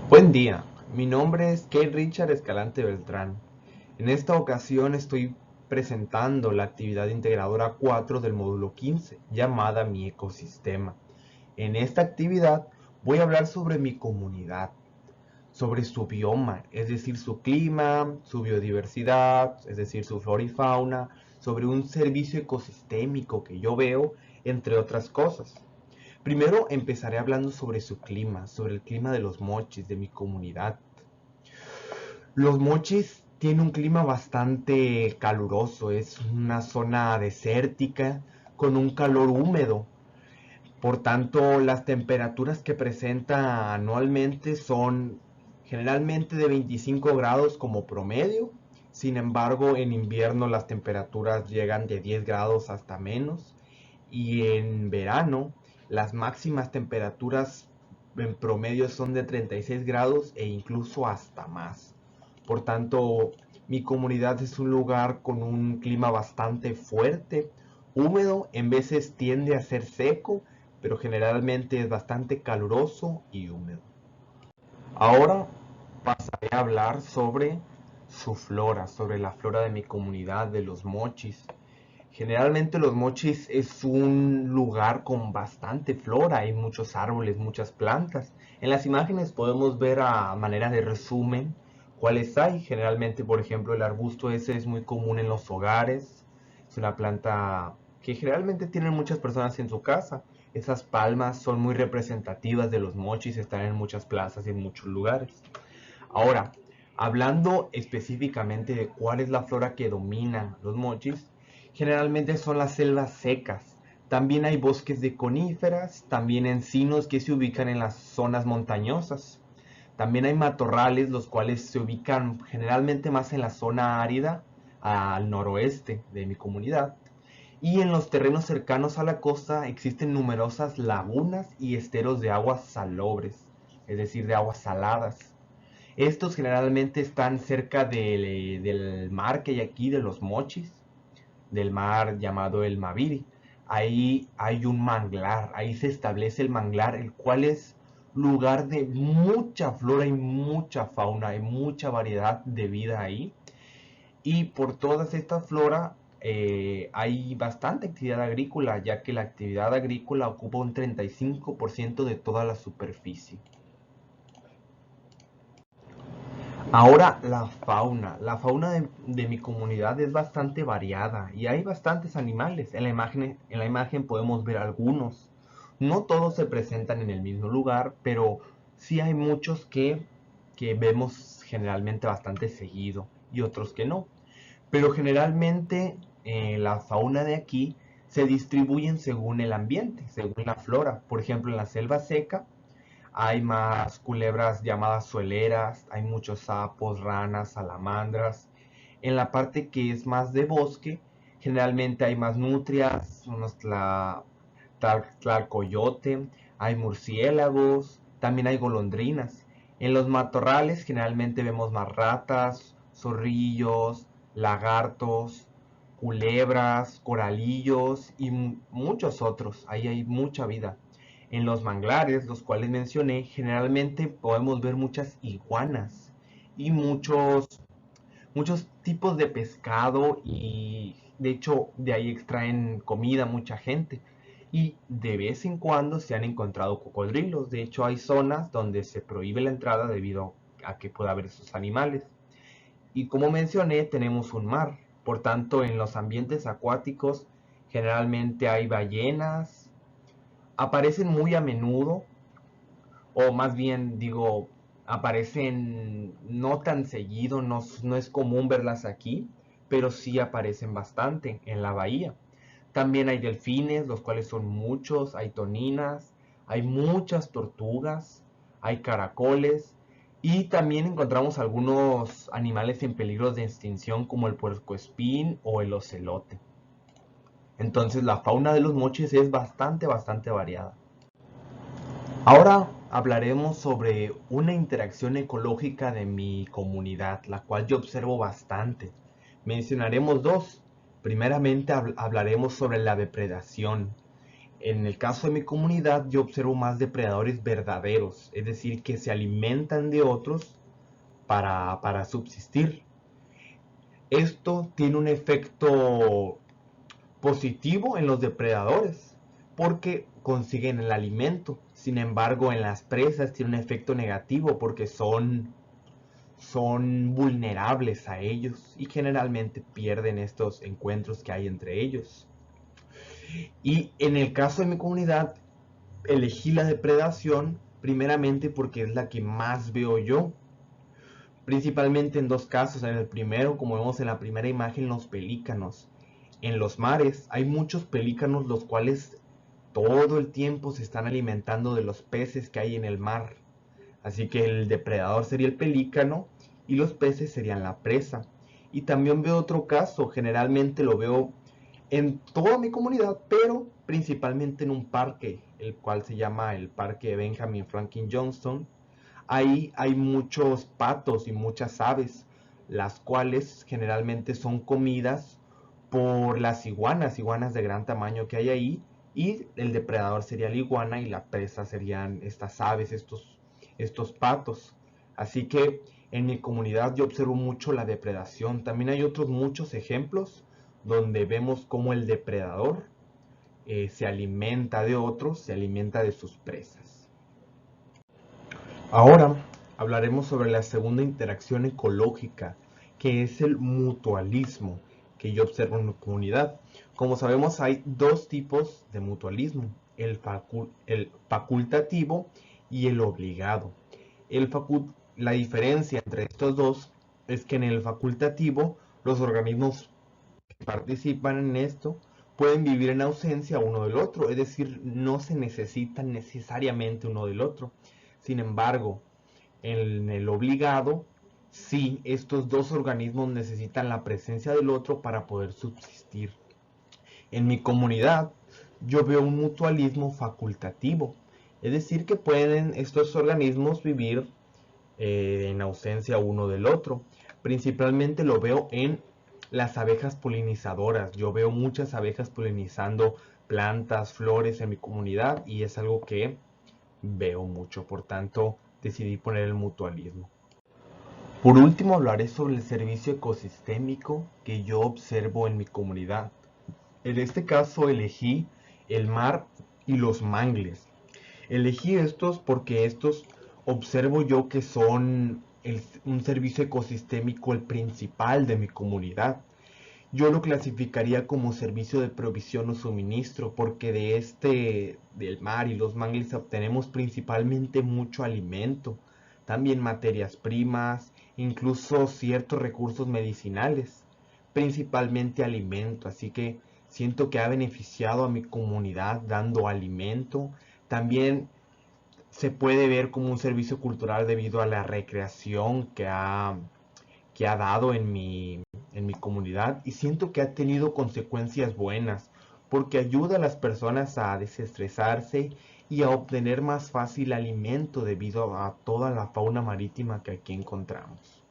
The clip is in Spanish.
Buen día, mi nombre es Kate Richard Escalante Beltrán. En esta ocasión estoy presentando la actividad integradora 4 del módulo 15, llamada Mi Ecosistema. En esta actividad voy a hablar sobre mi comunidad, sobre su bioma, es decir, su clima, su biodiversidad, es decir, su flora y fauna, sobre un servicio ecosistémico que yo veo, entre otras cosas. Primero empezaré hablando sobre su clima, sobre el clima de los mochis, de mi comunidad. Los Mochis tienen un clima bastante caluroso, es una zona desértica con un calor húmedo. Por tanto, las temperaturas que presenta anualmente son generalmente de 25 grados como promedio. Sin embargo, en invierno las temperaturas llegan de 10 grados hasta menos. Y en verano, las máximas temperaturas en promedio son de 36 grados e incluso hasta más. Por tanto, mi comunidad es un lugar con un clima bastante fuerte, húmedo, en veces tiende a ser seco, pero generalmente es bastante caluroso y húmedo. Ahora pasaré a hablar sobre su flora, sobre la flora de mi comunidad, de los mochis. Generalmente los mochis es un lugar con bastante flora, hay muchos árboles, muchas plantas. En las imágenes podemos ver a manera de resumen cuáles hay. Generalmente, por ejemplo, el arbusto ese es muy común en los hogares. Es una planta que generalmente tienen muchas personas en su casa. Esas palmas son muy representativas de los mochis, están en muchas plazas y en muchos lugares. Ahora, hablando específicamente de cuál es la flora que domina los mochis, generalmente son las selvas secas. También hay bosques de coníferas, también encinos que se ubican en las zonas montañosas. También hay matorrales, los cuales se ubican generalmente más en la zona árida al noroeste de mi comunidad. Y en los terrenos cercanos a la costa existen numerosas lagunas y esteros de aguas salobres, es decir, de aguas saladas. Estos generalmente están cerca del mar que hay aquí, de los mochis, del mar llamado el Maviri. Ahí hay un manglar, ahí se establece el manglar, el cual es lugar de mucha flora y mucha fauna, hay mucha variedad de vida ahí. Y por toda esta flora hay bastante actividad agrícola, ya que la actividad agrícola ocupa un 35% de toda la superficie. Ahora la fauna. La fauna de mi comunidad es bastante variada y hay bastantes animales. En la imagen podemos ver algunos. No todos se presentan en el mismo lugar, pero sí hay muchos que vemos generalmente bastante seguido y otros que no. Pero generalmente la fauna de aquí se distribuyen según el ambiente, según la flora. Por ejemplo, en la selva seca hay más culebras llamadas sueleras, hay muchos sapos, ranas, salamandras. En la parte que es más de bosque, generalmente hay más nutrias, unos tlalcoyote, hay murciélagos, también hay golondrinas. En los matorrales generalmente vemos más ratas, zorrillos, lagartos, culebras, coralillos y muchos otros. Ahí hay mucha vida. En los manglares, los cuales mencioné, generalmente podemos ver muchas iguanas y muchos tipos de pescado y de hecho de ahí extraen comida mucha gente. Y de vez en cuando se han encontrado cocodrilos. De hecho hay zonas donde se prohíbe la entrada debido a que pueda haber esos animales. Y como mencioné, tenemos un mar. Por tanto, en los ambientes acuáticos generalmente hay ballenas. Aparecen muy a menudo, o más bien digo, aparecen no tan seguido, no es común verlas aquí, pero sí aparecen bastante en la bahía. También hay delfines, los cuales son muchos, hay toninas, hay muchas tortugas, hay caracoles y también encontramos algunos animales en peligro de extinción como el puercoespín o el ocelote. Entonces la fauna de los mochis es bastante variada. Ahora hablaremos sobre una interacción ecológica de mi comunidad, la cual yo observo bastante. Mencionaremos dos. Primeramente hablaremos sobre la depredación. En el caso de mi comunidad, yo observo más depredadores verdaderos, es decir, que se alimentan de otros para subsistir. Esto tiene un efecto positivo en los depredadores porque consiguen el alimento. Sin embargo, en las presas tiene un efecto negativo porque son vulnerables a ellos y generalmente pierden estos encuentros que hay entre ellos. Y en el caso de mi comunidad, elegí la depredación primeramente porque es la que más veo yo, principalmente en dos casos. En el primero, como vemos en la primera imagen, los pelícanos. En los mares hay muchos pelícanos los cuales todo el tiempo se están alimentando de los peces que hay en el mar. Así que el depredador sería el pelícano y los peces serían la presa. Y también veo otro caso, generalmente lo veo en toda mi comunidad, pero principalmente en un parque, el cual se llama el Parque Benjamin Franklin Johnston. Ahí hay muchos patos y muchas aves, las cuales generalmente son comidas por las iguanas de gran tamaño que hay ahí, y el depredador sería la iguana y la presa serían estas aves, estos patos. Así que en mi comunidad yo observo mucho la depredación. También hay otros muchos ejemplos donde vemos cómo el depredador se alimenta de otros, se alimenta de sus presas. Ahora hablaremos sobre la segunda interacción ecológica, que es el mutualismo, que yo observo en mi comunidad. Como sabemos, hay dos tipos de mutualismo, el facultativo y el obligado. La diferencia entre estos dos es que en el facultativo los organismos que participan en esto pueden vivir en ausencia uno del otro, es decir, no se necesitan necesariamente uno del otro. Sin embargo, en el obligado, sí, estos dos organismos necesitan la presencia del otro para poder subsistir. En mi comunidad, yo veo un mutualismo facultativo, es decir, que pueden estos organismos vivir en ausencia uno del otro. Principalmente lo veo en las abejas polinizadoras. Yo veo muchas abejas polinizando plantas, flores en mi comunidad y es algo que veo mucho. Por tanto, decidí poner el mutualismo. Por último, hablaré sobre el servicio ecosistémico que yo observo en mi comunidad. En este caso elegí el mar y los mangles. Elegí estos porque estos observo yo que son un servicio ecosistémico el principal de mi comunidad. Yo lo clasificaría como servicio de provisión o suministro porque del mar y los mangles obtenemos principalmente mucho alimento, también materias primas, incluso ciertos recursos medicinales, principalmente alimento. Así que siento que ha beneficiado a mi comunidad dando alimento. También se puede ver como un servicio cultural debido a la recreación que ha dado en mi comunidad, y siento que ha tenido consecuencias buenas porque ayuda a las personas a desestresarse y a obtener más fácil alimento debido a toda la fauna marítima que aquí encontramos.